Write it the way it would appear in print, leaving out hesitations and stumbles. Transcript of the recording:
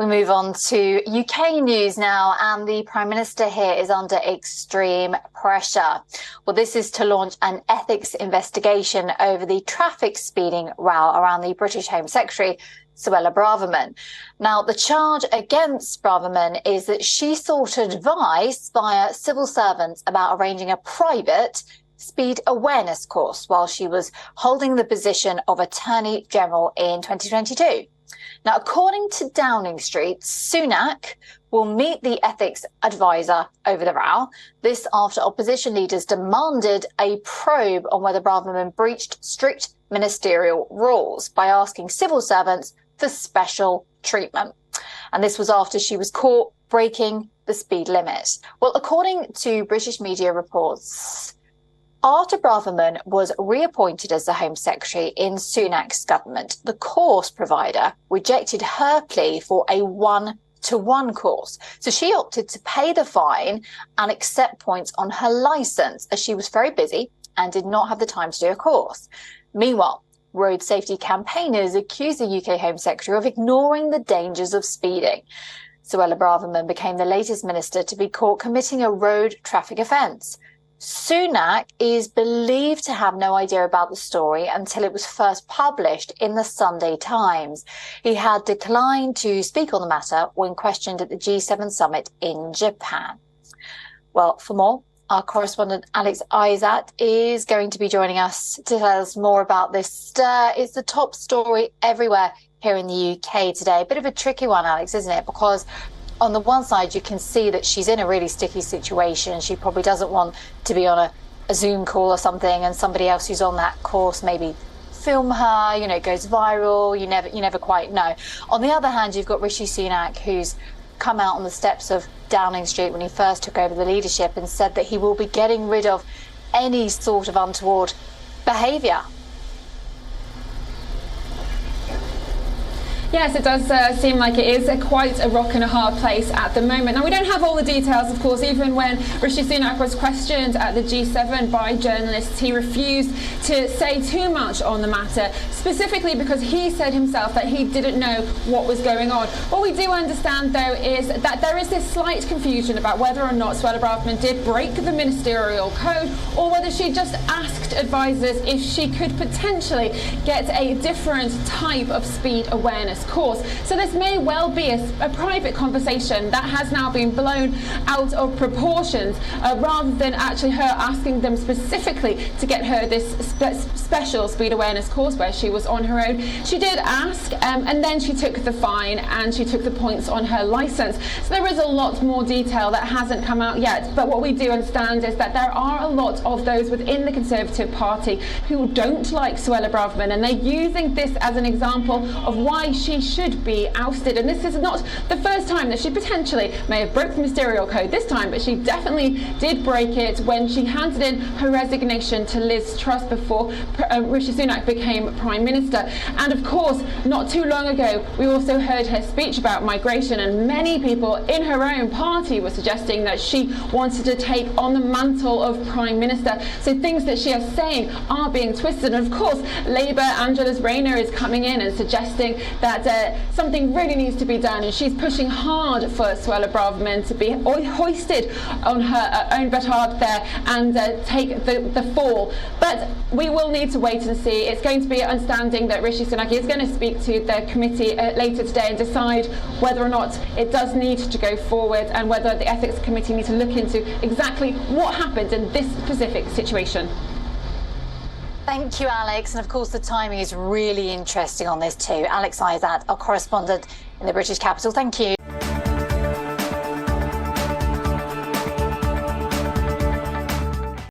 We move on to UK news now, and the Prime Minister here is under extreme pressure. Well, this is to launch an ethics investigation over the traffic speeding row around the British Home Secretary, Suella Braverman. Now, the charge against Braverman is that she sought advice via civil servants about arranging a private speed awareness course while she was holding the position of Attorney General in 2022. Now, according to Downing Street, Sunak will meet the ethics advisor over the row. This after opposition leaders demanded a probe on whether Braverman breached strict ministerial rules by asking civil servants for special treatment. And this was after she was caught breaking the speed limit. Well, according to British media reports, after Braverman was reappointed as the Home Secretary in Sunak's government, the course provider rejected her plea for a one-to-one course. So she opted to pay the fine and accept points on her licence, as she was very busy and did not have the time to do a course. Meanwhile, road safety campaigners accused the UK Home Secretary of ignoring the dangers of speeding. Suella Braverman became the latest minister to be caught committing a road traffic offence. Sunak is believed to have no idea about the story until it was first published in the Sunday Times. He had declined to speak on the matter when questioned at the G7 summit in Japan. Well, for more, our correspondent Alex Isaac is going to be joining us to tell us more about this stir. It's the top story everywhere here in the UK today. A bit of a tricky one, Alex, isn't it? Because on the one side, you can see that she's in a really sticky situation. She probably doesn't want to be on a Zoom call or something, and somebody else who's on that course maybe film her, it goes viral. You never quite know. On the other hand, you've got Rishi Sunak, who's come out on the steps of Downing Street when he first took over the leadership and said that he will be getting rid of any sort of untoward behaviour. Yes, it does seem like it is quite a rock and a hard place at the moment. Now, we don't have all the details, of course. Even when Rishi Sunak was questioned at the G7 by journalists, he refused to say too much on the matter, specifically because he said himself that he didn't know what was going on. What we do understand, though, is that there is this slight confusion about whether or not Suella Braverman did break the ministerial code, or whether she just asked advisors if she could potentially get a different type of speed awareness course. So this may well be a private conversation that has now been blown out of proportions, rather than actually her asking them specifically to get her this special speed awareness course where she was on her own. She did ask, and then she took the fine and she took the points on her licence. So there is a lot more detail that hasn't come out yet, but what we do understand is that there are a lot of those within the Conservative Party who don't like Suella Braverman, and they're using this as an example of why she should be ousted. And this is not the first time that she potentially may have broke the ministerial code this time, but she definitely did break it when she handed in her resignation to Liz Truss before Rishi Sunak became Prime Minister. And of course, not too long ago, we also heard her speech about migration, and many people in her own party were suggesting that she wanted to take on the mantle of Prime Minister. So things that she is saying are being twisted. And of course, Labour Angela's Rayner is coming in and suggesting that something really needs to be done, and she's pushing hard for Suella Braverman to be hoisted on her own petard there and take the fall. But we will need to wait and see. It's going to be an understanding that Rishi Sunak is going to speak to the committee later today and decide whether or not it does need to go forward, and whether the ethics committee need to look into exactly what happened in this specific situation. Thank you, Alex. And of course, the timing is really interesting on this too. Alex Isaac, our correspondent in the British capital. Thank you.